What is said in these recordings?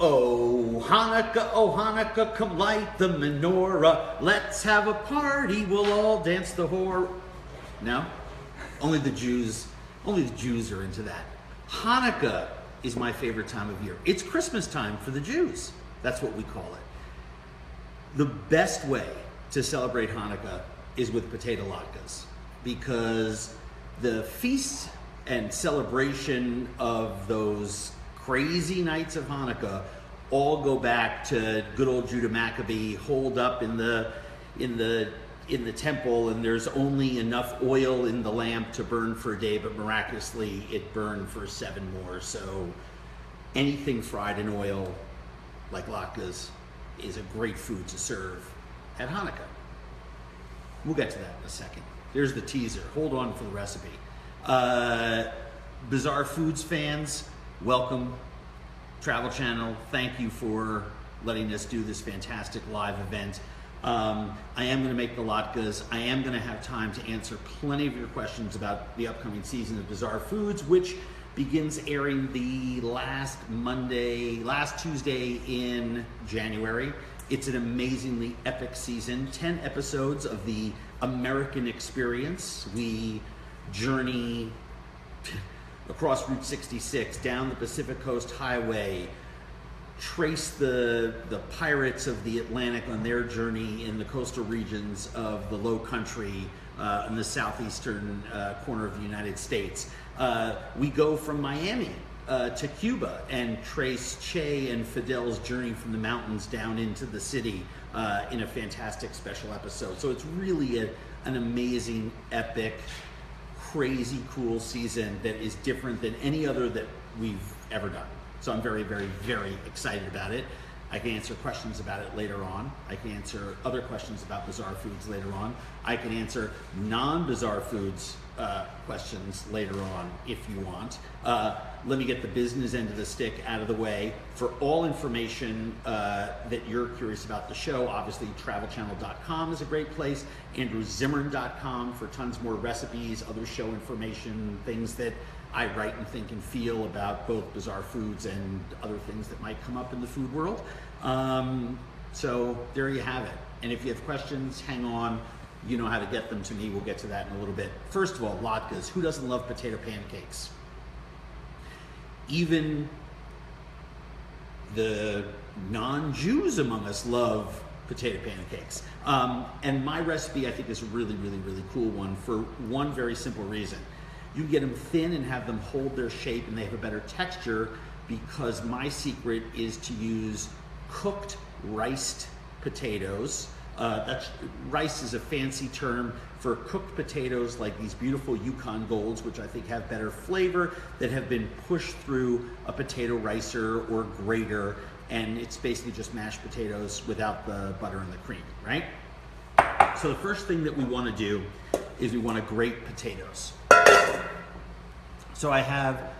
Oh Hanukkah, come light the menorah. Let's have a party, we'll all dance the whore. No? Only the Jews are into that. Hanukkah is my favorite time of year. It's Christmas time for the Jews. That's what we call it. The best way to celebrate Hanukkah is with potato latkes, because the feast and celebration of those crazy nights of Hanukkah all go back to good old Judah Maccabee, holed up in the temple, and there's only enough oil in the lamp to burn for a day, but miraculously it burned for 7 more. So anything fried in oil, like latkes, is a great food to serve at Hanukkah. We'll get to that in a second. Here's the teaser. Hold on for the recipe. Bizarre Foods fans, welcome. Travel Channel, thank you for letting us do this fantastic live event. I am going to make the latkes. I am going to have time to answer plenty of your questions about the upcoming season of Bizarre Foods, which begins airing the last Tuesday in January. It's an amazingly epic season, 10 episodes of the American experience. We journey across Route 66, down the Pacific Coast Highway, trace the pirates of the Atlantic on their journey in the coastal regions of the Low Country in the southeastern corner of the United States. We go from Miami to Cuba and trace Che and Fidel's journey from the mountains down into the city in a fantastic special episode. So it's really an amazing, epic, crazy cool season that is different than any other that we've ever done. So I'm very, very, very excited about it. I can answer questions about it later on. I can answer other questions about Bizarre Foods later on. I can answer non-Bizarre Foods questions later on if you want. Let me get the business end of the stick out of the way. For all information that you're curious about the show, obviously travelchannel.com is a great place. AndrewZimmern.com for tons more recipes, other show information, things that I write and think and feel about both Bizarre Foods and other things that might come up in the food world. So there you have it. And if you have questions, hang on. You know how to get them to me. We'll get to that in a little bit. First of all, latkes. Who doesn't love potato pancakes? Even the non-Jews among us love potato pancakes. And my recipe, I think, is a really, really, really cool one for one very simple reason. You get them thin and have them hold their shape, and they have a better texture, because my secret is to use cooked riced potatoes. Rice is a fancy term for cooked potatoes like these beautiful Yukon Golds, which I think have better flavor, that have been pushed through a potato ricer or grater, and it's basically just mashed potatoes without the butter and the cream, right? So the first thing that we want to do is we want to grate potatoes. So I have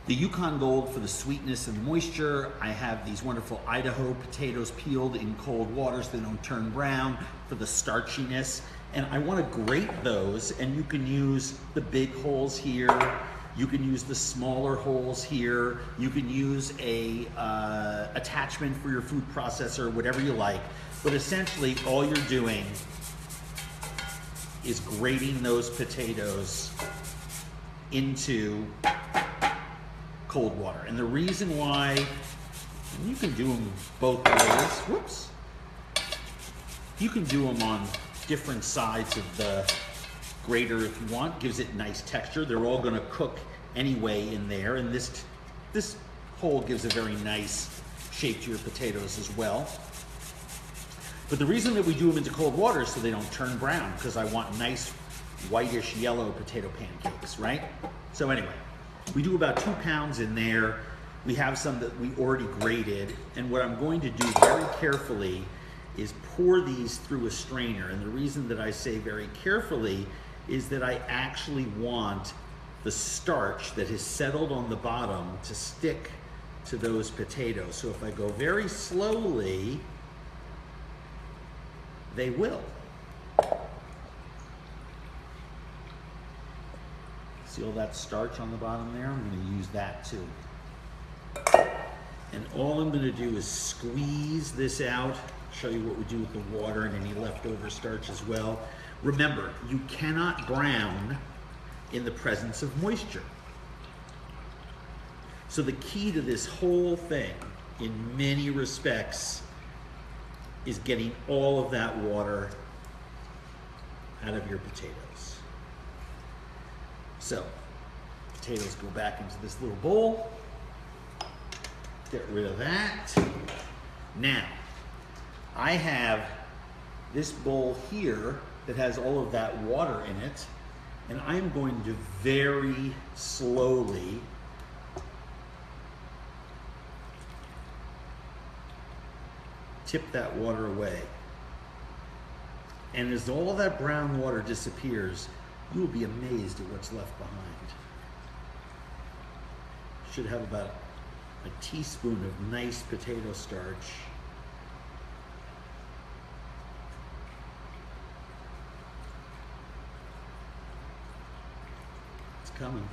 the Yukon Gold for the sweetness and moisture. I have these wonderful Idaho potatoes peeled in cold water so they don't turn brown, for the starchiness. And I want to grate those, and you can use the big holes here. You can use the smaller holes here. You can use a attachment for your food processor, whatever you like. But essentially all you're doing is grating those potatoes into cold water. And the reason why, and you can do them both ways, whoops, you can do them on different sides of the grater if you want. Gives it nice texture. They're all going to cook anyway in there, and this hole gives a very nice shape to your potatoes as well. But the reason that we do them into cold water is so they don't turn brown, because I want nice whitish yellow potato pancakes, right? So anyway, we do about 2 pounds in there. We have some that we already grated, and what I'm going to do very carefully is pour these through a strainer. And the reason that I say very carefully is that I actually want the starch that has settled on the bottom to stick to those potatoes. So if I go very slowly, they will. See all that starch on the bottom there? I'm going to use that too. And all I'm going to do is squeeze this out, show you what we do with the water and any leftover starch as well. Remember, you cannot brown in the presence of moisture. So the key to this whole thing, in many respects, is getting all of that water out of your potatoes. So, potatoes go back into this little bowl. Get rid of that. Now, I have this bowl here that has all of that water in it, and I'm going to very slowly tip that water away. And as all of that brown water disappears, you will be amazed at what's left behind. Should have about a teaspoon of nice potato starch. It's coming.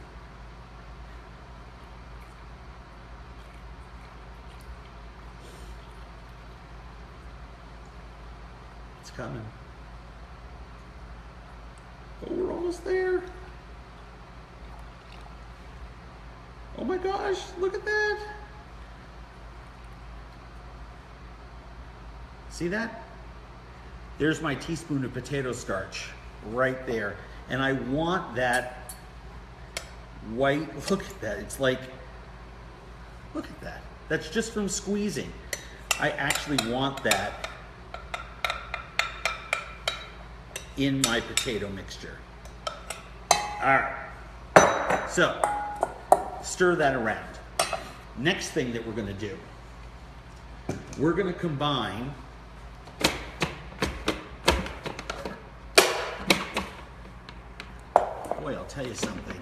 It's coming. Oh, we're almost there. Oh my gosh, look at that. See that? There's my teaspoon of potato starch right there. And I want that white, look at that. It's like, look at that. That's just from squeezing. I actually want that in my potato mixture. All right, so stir that around. Next thing that we're gonna do, we're gonna combine boy, I'll tell you something.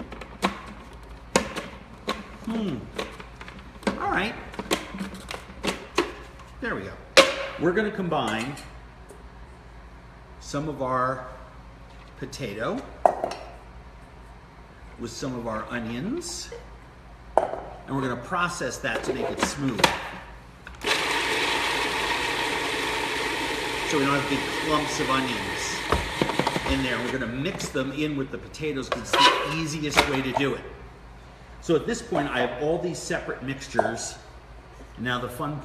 All right, there we go. We're gonna combine some of our potato with some of our onions, and we're going to process that to make it smooth. So we don't have big clumps of onions in there. We're going to mix them in with the potatoes because it's the easiest way to do it. So at this point, I have all these separate mixtures. Now the fun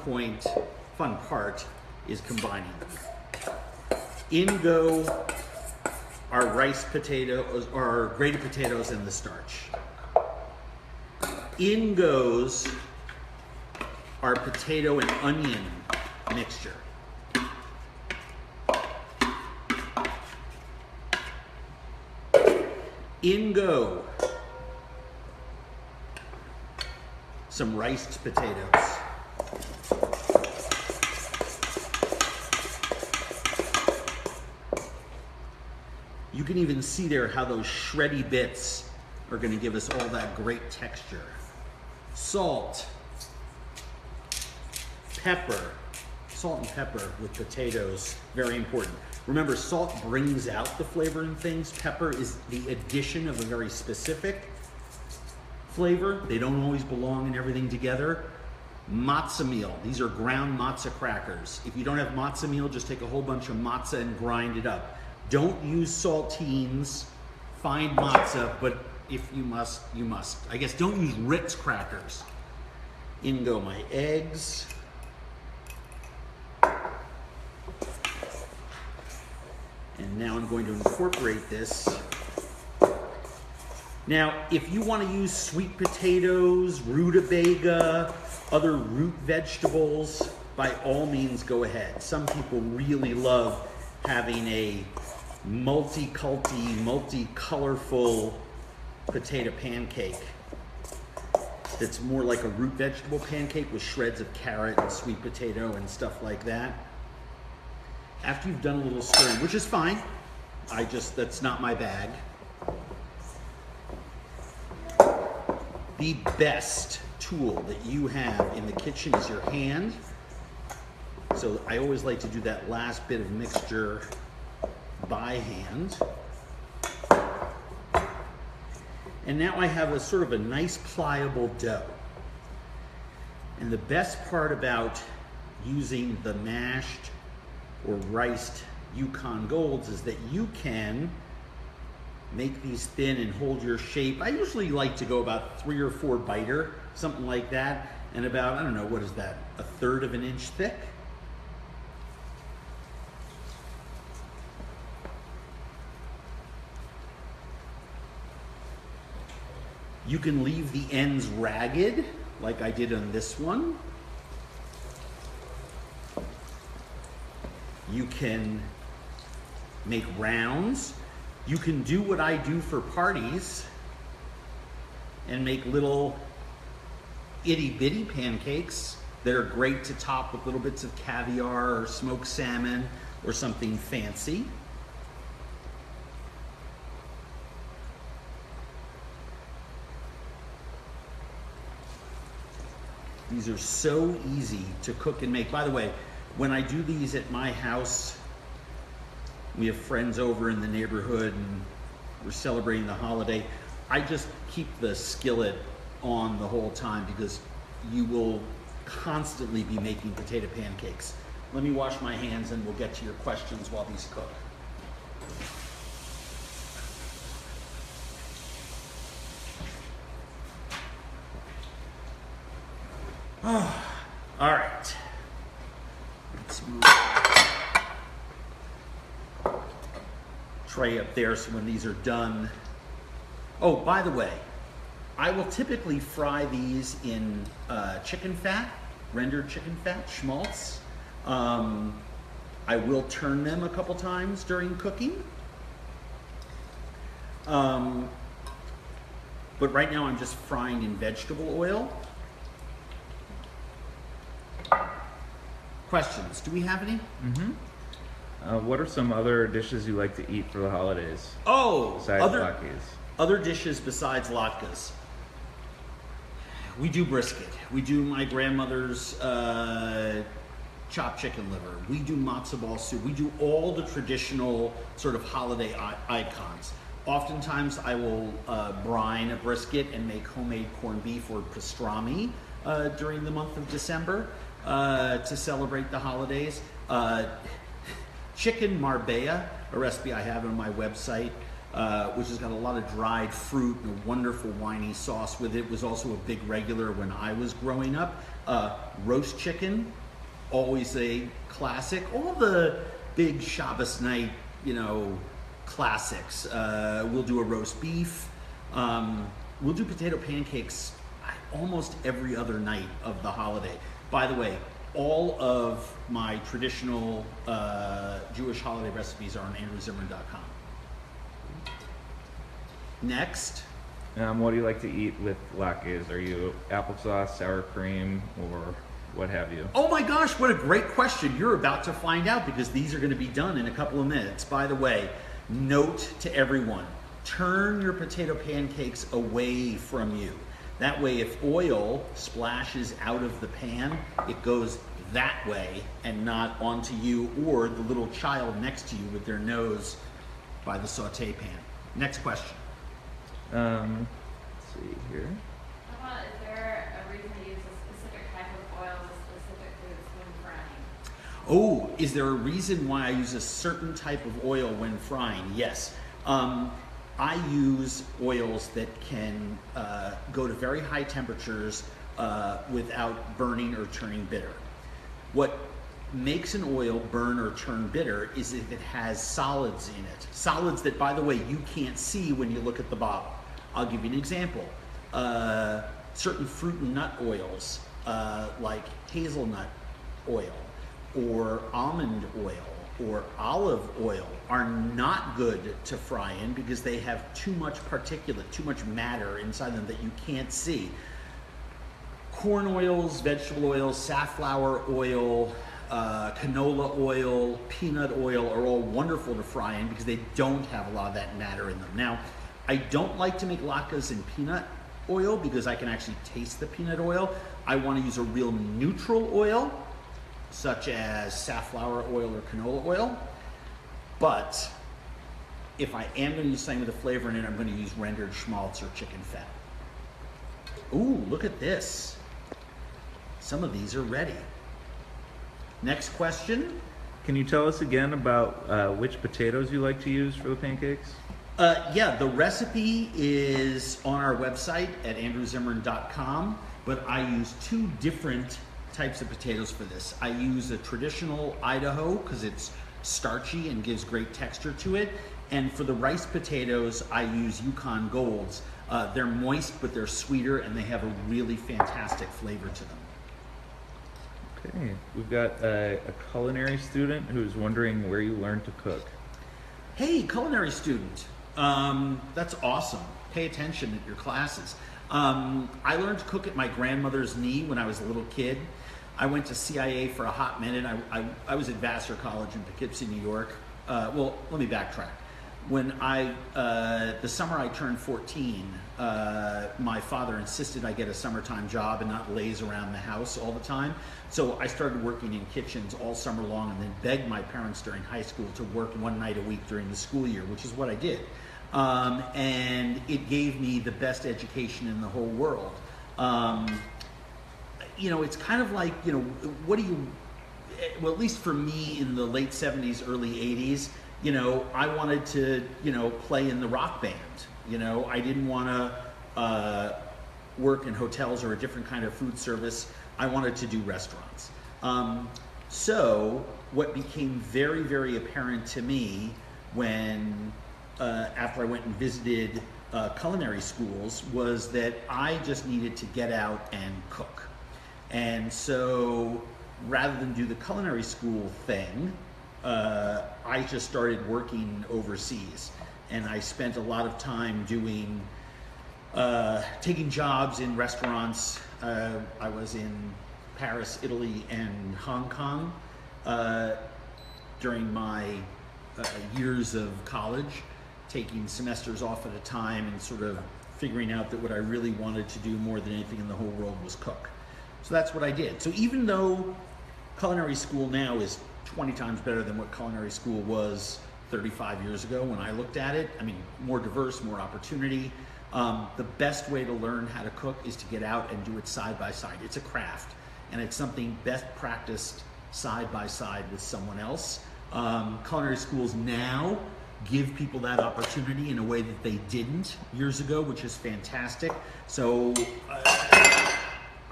part is combining them. In go our rice potatoes, or grated potatoes, and the starch. In goes our potato and onion mixture. In go some riced potatoes. You can even see there how those shreddy bits are going to give us all that great texture. Salt, pepper, salt and pepper with potatoes, very important. Remember, salt brings out the flavor in things. Pepper is the addition of a very specific flavor. They don't always belong in everything together. Matzah meal, these are ground matzah crackers. If you don't have matzah meal, just take a whole bunch of matzah and grind it up. Don't use saltines, find matzah, but if you must, you must. I guess don't use Ritz crackers. In go my eggs. And now I'm going to incorporate this. Now, if you want to use sweet potatoes, rutabaga, other root vegetables, by all means go ahead. Some people really love having a multi-culty, multi-colorful potato pancake that's more like a root vegetable pancake with shreds of carrot and sweet potato and stuff like that. After you've done a little stirring, which is fine, that's not my bag. The best tool that you have in the kitchen is your hand. So I always like to do that last bit of mixture by hand. And now I have a sort of a nice pliable dough. And the best part about using the mashed or riced Yukon Golds is that you can make these thin and hold your shape. I usually like to go about 3 or 4 biter, something like that, and about, I don't know, what is that, 1/3 of an inch thick? You can leave the ends ragged, like I did on this one. You can make rounds. You can do what I do for parties and make little itty bitty pancakes that are great to top with little bits of caviar or smoked salmon or something fancy. These are so easy to cook and make. By the way, when I do these at my house, we have friends over in the neighborhood and we're celebrating the holiday, I just keep the skillet on the whole time because you will constantly be making potato pancakes. Let me wash my hands and we'll get to your questions while these cook. Oh, all right. Let's move tray up there so when these are done. Oh, by the way, I will typically fry these in chicken fat, rendered chicken fat, schmaltz. I will turn them a couple times during cooking. But right now I'm just frying in vegetable oil. Questions? Do we have any? Mm-hmm. What are some other dishes you like to eat for the holidays? Oh, besides latkes? Other dishes besides latkes. We do brisket. We do my grandmother's chopped chicken liver. We do matzo ball soup. We do all the traditional sort of holiday icons. Oftentimes I will brine a brisket and make homemade corned beef or pastrami during the month of December to celebrate the holidays. Chicken marbella, a recipe I have on my website, which has got a lot of dried fruit and a wonderful winey sauce with it. Was also a big regular when I was growing up. Roast chicken, always a classic. All the big Shabbos night, classics. We'll do a roast beef. We'll do potato pancakes almost every other night of the holiday. By the way, all of my traditional Jewish holiday recipes are on andrewzimmern.com. Next. What do you like to eat with latkes? Are you applesauce, sour cream, or what have you? Oh my gosh, what a great question. You're about to find out because these are going to be done in a couple of minutes. By the way, note to everyone, turn your potato pancakes away from you. That way, if oil splashes out of the pan, it goes that way and not onto you or the little child next to you with their nose by the saute pan. Next question. Let's see here. How about, is there a reason to use a specific type of oil to specific foods when frying? Oh, is there a reason why I use a certain type of oil when frying? Yes. I use oils that can go to very high temperatures without burning or turning bitter. What makes an oil burn or turn bitter is if it has solids in it. Solids that, by the way, you can't see when you look at the bottle. I'll give you an example. Certain fruit and nut oils, like hazelnut oil or almond oil or olive oil, are not good to fry in because they have too much particulate, too much matter inside them that you can't see. Corn oils, vegetable oils, safflower oil, canola oil, peanut oil are all wonderful to fry in because they don't have a lot of that matter in them. Now, I don't like to make latkes in peanut oil because I can actually taste the peanut oil. I want to use a real neutral oil, such as safflower oil or canola oil. But if I am going to use something with a flavor in it, I'm going to use rendered schmaltz or chicken fat. Ooh, look at this. some of these are ready. Next question. Can you tell us again about which potatoes you like to use for the pancakes? Yeah, the recipe is on our website at andrewzimmern.com, but I use two different types of potatoes for this. I use a traditional Idaho because it's starchy and gives great texture to it. And for the rice potatoes, I use Yukon Golds. They're moist, but they're sweeter, and they have a really fantastic flavor to them. Okay, we've got a culinary student who's wondering where you learned to cook. Hey, culinary student, that's awesome. Pay attention at your classes. I learned to cook at my grandmother's knee when I was a little kid. I went to CIA for a hot minute. I was at Vassar College in Poughkeepsie, New York. Well, let me backtrack. When the summer I turned 14, my father insisted I get a summertime job and not laze around the house all the time. So I started working in kitchens all summer long and then begged my parents during high school to work one night a week during the school year, which is what I did. And it gave me the best education in the whole world. It's kind of like, well, at least for me in the late 70s, early 80s, I wanted to, play in the rock band. I didn't want to work in hotels or a different kind of food service. I wanted to do restaurants. So what became very, very apparent to me when, after I went and visited culinary schools, was that I just needed to get out and cook. And so rather than do the culinary school thing, I just started working overseas, and I spent a lot of time doing, taking jobs in restaurants. I was in Paris, Italy, and Hong Kong during my years of college, taking semesters off at a time and sort of figuring out that what I really wanted to do more than anything in the whole world was cook. So that's what I did. So even though culinary school now is 20 times better than what culinary school was 35 years ago when I looked at it, I mean, more diverse, more opportunity. The best way to learn how to cook is to get out and do it side by side. It's a craft, and it's something best practiced side by side with someone else. Culinary schools now give people that opportunity in a way that they didn't years ago, which is fantastic. So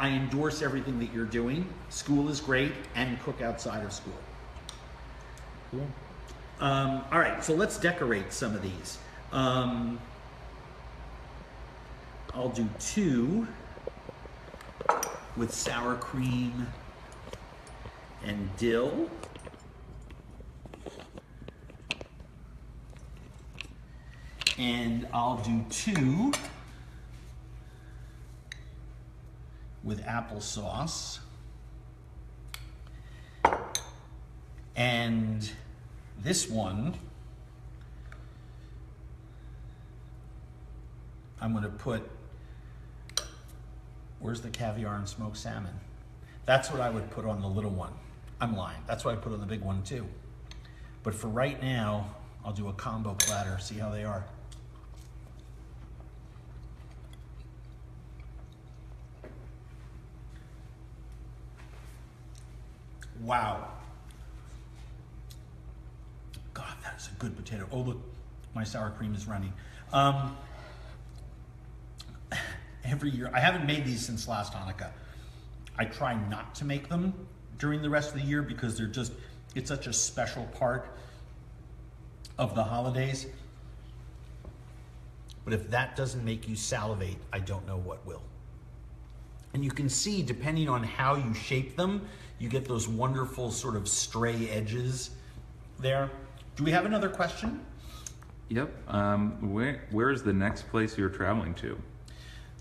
I endorse everything that you're doing. School is great, and cook outside of school. Cool. All right, so let's decorate some of these. I'll do two with sour cream and dill. And I'll do two with applesauce. And this one, I'm going to put, where's the caviar and smoked salmon? That's what I would put on the little one. I'm lying. That's what I put on the big one too. But for right now, I'll do a combo platter, see how they are. Wow. God, that is a good potato. Oh, look, my sour cream is running. Every year, I haven't made these since last Hanukkah. I try not to make them during the rest of the year because it's such a special part of the holidays. But if that doesn't make you salivate, I don't know what will. And you can see, depending on how you shape them, you get those wonderful sort of stray edges there. Do we have another question? Yep. Where is the next place you're traveling to?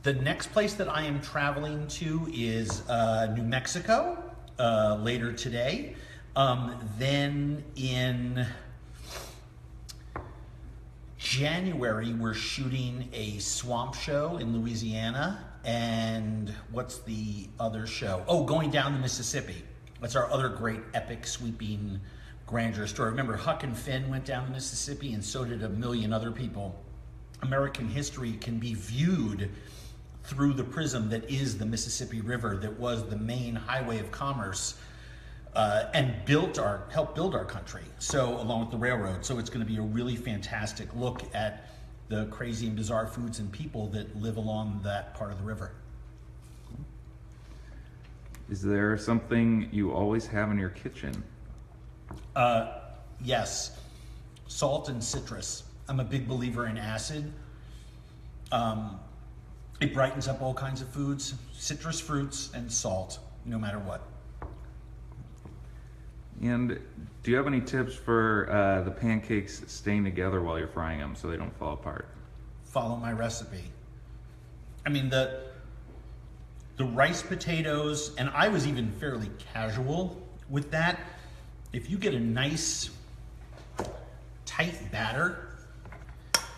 The next place that I am traveling to is New Mexico later today. Then in January, we're shooting a swamp show in Louisiana. And what's the other show? Oh, Going Down the Mississippi. That's our other great epic sweeping grandeur story. Remember, Huck and Finn went down the Mississippi, and so did a million other people. American history can be viewed through the prism that is the Mississippi River, that was the main highway of commerce, and helped build our country. So along with the railroad. So it's going to be a really fantastic look at the crazy and bizarre foods and people that live along that part of the river. Is there something you always have in your kitchen? Yes, salt and citrus. I'm a big believer in acid. It brightens up all kinds of foods, citrus fruits and salt, no matter what. And do you have any tips for the pancakes staying together while you're frying them so they don't fall apart? Follow my recipe. I mean, the rice potatoes, and I was even fairly casual with that. If you get a nice tight batter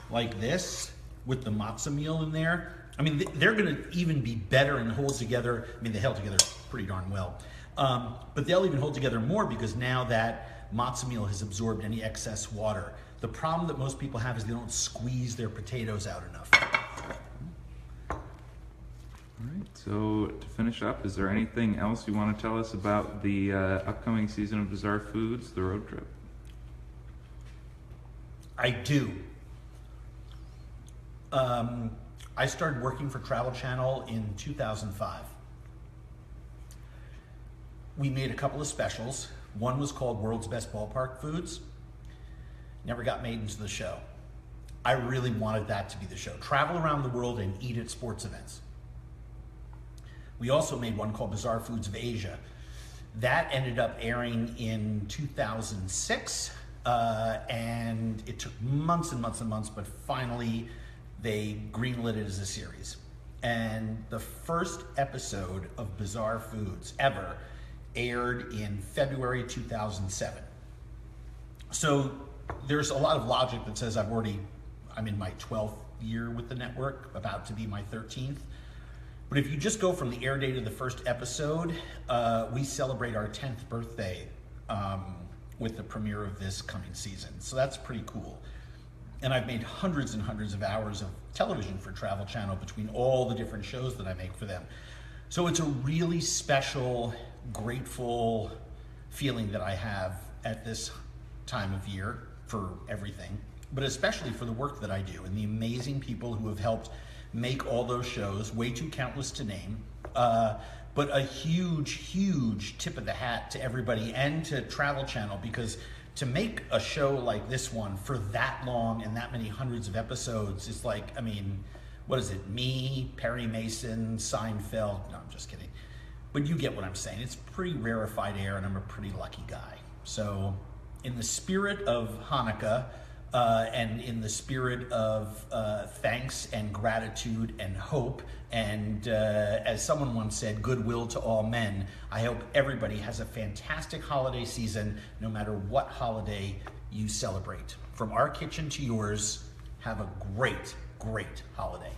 like this with the matzo meal in there, I mean, they're going to even be better and hold together. I mean, they held together pretty darn well. But they'll even hold together more because now that matzo meal has absorbed any excess water. The problem that most people have is they don't squeeze their potatoes out enough. All right, so to finish up, is there anything else you want to tell us about the upcoming season of Bizarre Foods, the road trip? I do. I started working for Travel Channel in 2005. We made a couple of specials. One was called World's Best Ballpark Foods. Never got made into the show. I really wanted that to be the show. Travel around the world and eat at sports events. We also made one called Bizarre Foods of Asia. That ended up airing in 2006, and it took months and months and months, but finally they greenlit it as a series. And the first episode of Bizarre Foods ever aired in February 2007. So there's a lot of logic that says I'm in my 12th year with the network, about to be my 13th. But if you just go from the air date of the first episode, we celebrate our 10th birthday with the premiere of this coming season. So that's pretty cool. And I've made hundreds and hundreds of hours of television for Travel Channel between all the different shows that I make for them. So it's a really special, grateful feeling that I have at this time of year for everything, but especially for the work that I do and the amazing people who have helped make all those shows, way too countless to name. But a huge, huge tip of the hat to everybody and to Travel Channel, because to make a show like this one for that long and that many hundreds of episodes is like, I mean, what is it? Me, Perry Mason, Seinfeld. No, I'm just kidding. But you get what I'm saying. It's pretty rarefied air, and I'm a pretty lucky guy. So in the spirit of Hanukkah, and in the spirit of thanks and gratitude and hope, and as someone once said, goodwill to all men, I hope everybody has a fantastic holiday season, no matter what holiday you celebrate. From our kitchen to yours, have a great, great holiday.